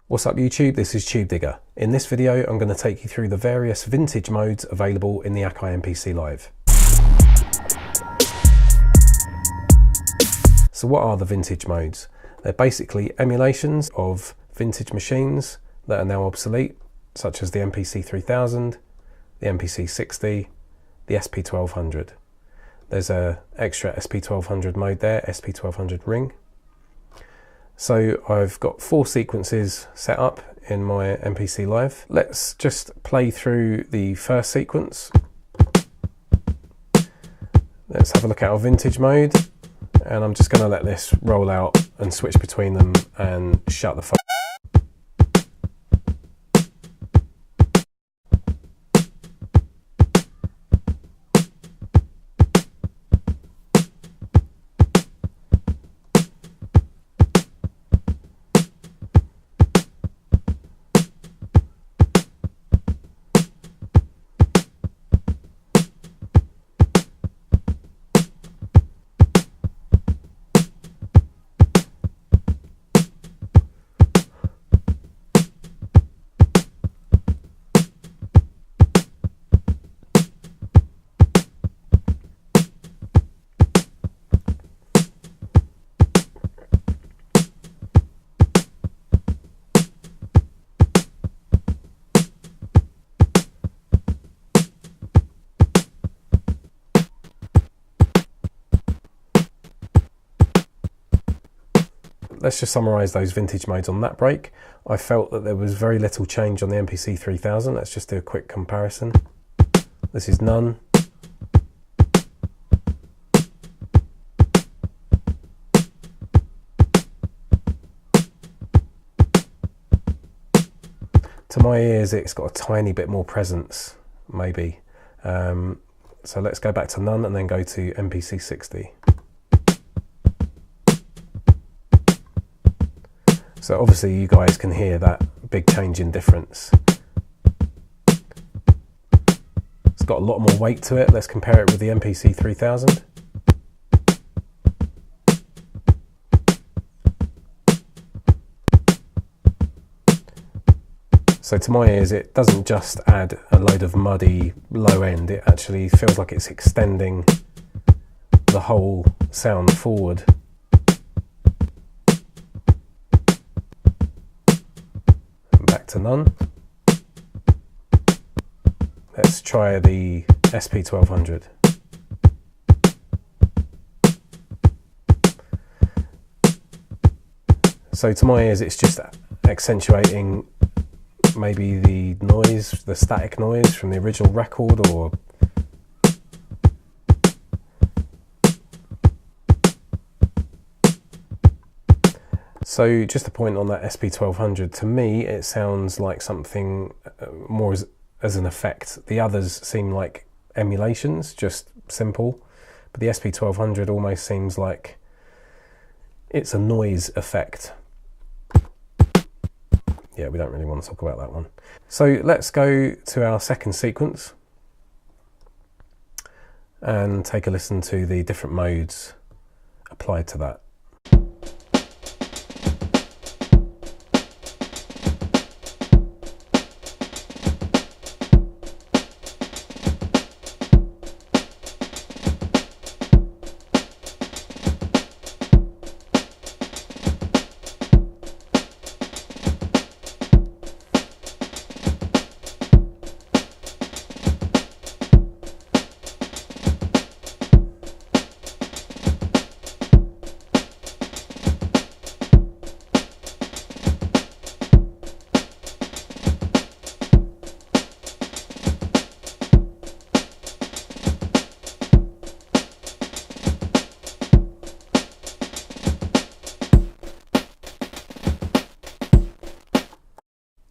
What's up YouTube, this is Tubedigga. In this video I'm going to take you through the various vintage modes available in the AKAI MPC Live. So what are the vintage modes? They're basically emulations of vintage machines that are now obsolete, such as the MPC 3000, the MPC 60, the SP1200. There's an extra SP1200 mode there, SP1200 ring. So I've got 4 sequences set up in my MPC Live. Let's just play through the first sequence. Let's have a look at our vintage mode, and I'm just going to let this roll out and switch between them and shut the phone. Let's just summarise those vintage modes on that break. I felt that there was very little change on the MPC 3000. Let's just do a quick comparison. This is none. To my ears, it's got a tiny bit more presence, maybe. So let's go back to none and then go to MPC 60. So obviously you guys can hear that big change in difference. It's got a lot more weight to it. Let's compare it with the MPC 3000. So to my ears, it doesn't just add a load of muddy low end, it actually feels like it's extending the whole sound forward. Back to none. Let's try the SP1200. So to my ears, it's just accentuating maybe the noise, the static noise from the original record, or so just a point on that SP1200, to me it sounds like something more as an effect. The others seem like emulations, just simple, but the SP1200 almost seems like it's a noise effect. Yeah, we don't really want to talk about that one. So let's go to our second sequence and take a listen to the different modes applied to that.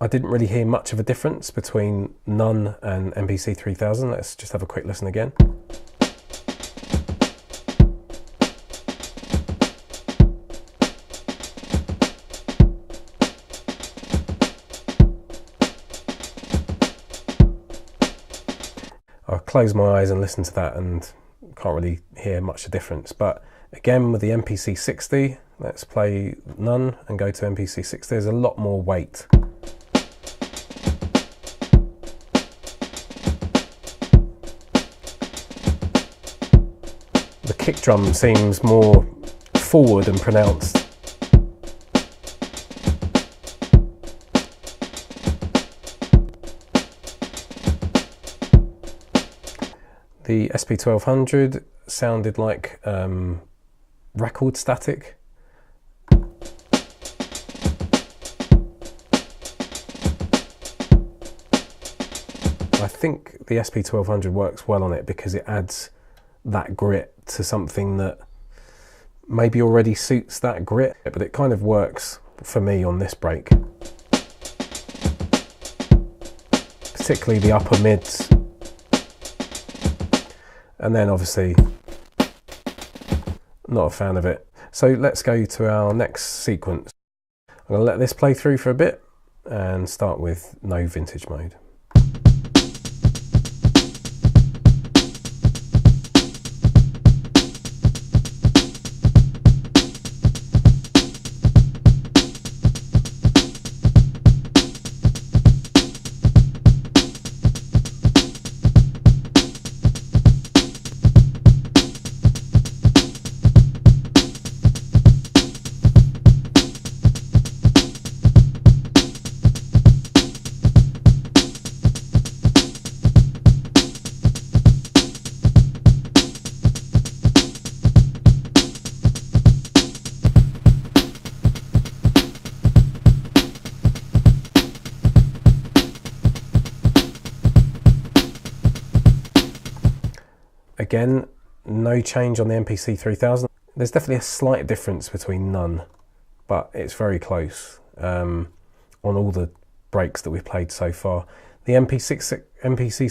I didn't really hear much of a difference between none and MPC 3000. Let's just have a quick listen again. I'll close my eyes and listen to that and can't really hear much of a difference, but Again with the MPC 60, let's play none and go to MPC 60. There's a lot more weight. The kick drum seems more forward and pronounced. The SP1200 sounded like record static. I think the SP1200 works well on it because it adds that grit to something that maybe already suits that grit, but it kind of works for me on this break. Particularly the upper mids. And then obviously not a fan of it. So let's go to our next sequence. I'm going to let this play through for a bit and start with no vintage mode. Again, no change on the MPC 3000. There's definitely a slight difference between none, but it's very close on all the breaks that we've played so far. The MPC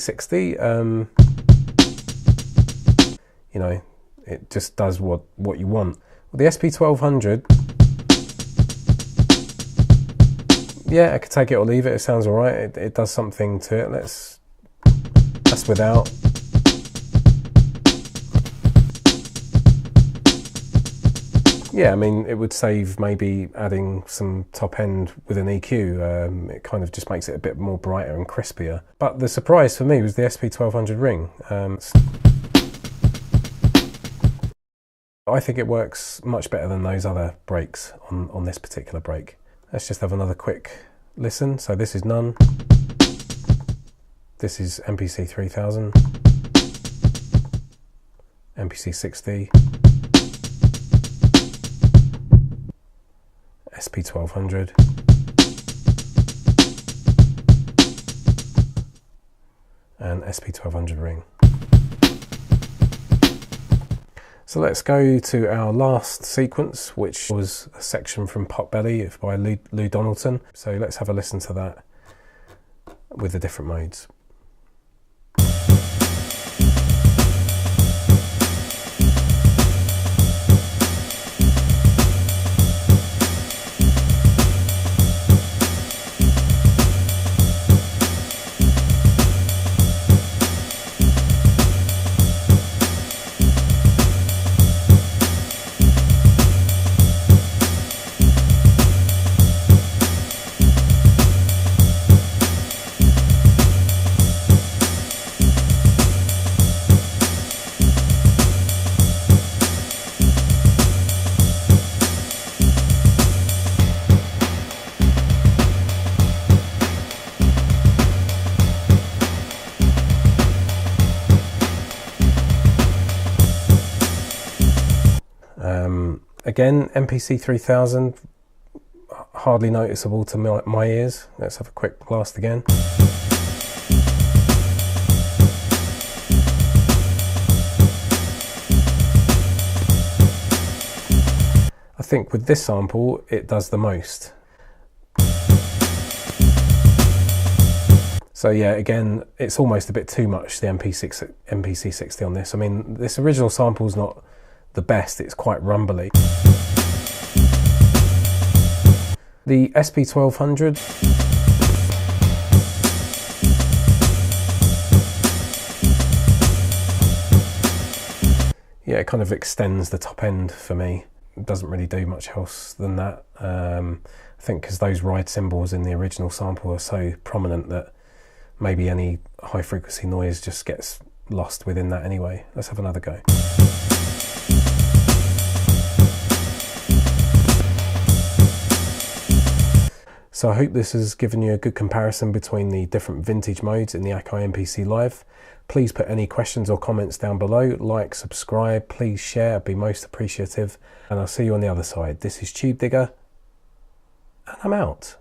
60, you know, it just does what you want. Well, the SP1200, yeah, I could take it or leave it. It sounds all right. It does something to it. That's without. Yeah, I mean, it would save maybe adding some top end with an EQ. It kind of just makes it a bit more brighter and crispier. But the surprise for me was the SP1200 ring. I think it works much better than those other breaks on this particular break. Let's just have another quick listen. So this is none. This is MPC 3000. MPC 60. SP1200, and SP1200 ring. So let's go to our last sequence, which was a section from Potbelly by Lou Donaldson. So let's have a listen to that with the different modes. Again, MPC 3000, hardly noticeable to my ears. Let's have a quick blast again. I think with this sample, it does the most. So yeah, again, it's almost a bit too much, the MPC 60 on this. I mean, this original sample's not the best, it's quite rumbly. The SP1200, yeah, it kind of extends the top end for me. It doesn't really do much else than that. I think because those ride cymbals in the original sample are so prominent that maybe any high frequency noise just gets lost within that anyway. Let's have another go. So I hope this has given you a good comparison between the different vintage modes in the AKAI MPC Live. Please put any questions or comments down below. Like, subscribe, please share, I'd be most appreciative. And I'll see you on the other side. This is Tubedigga, and I'm out.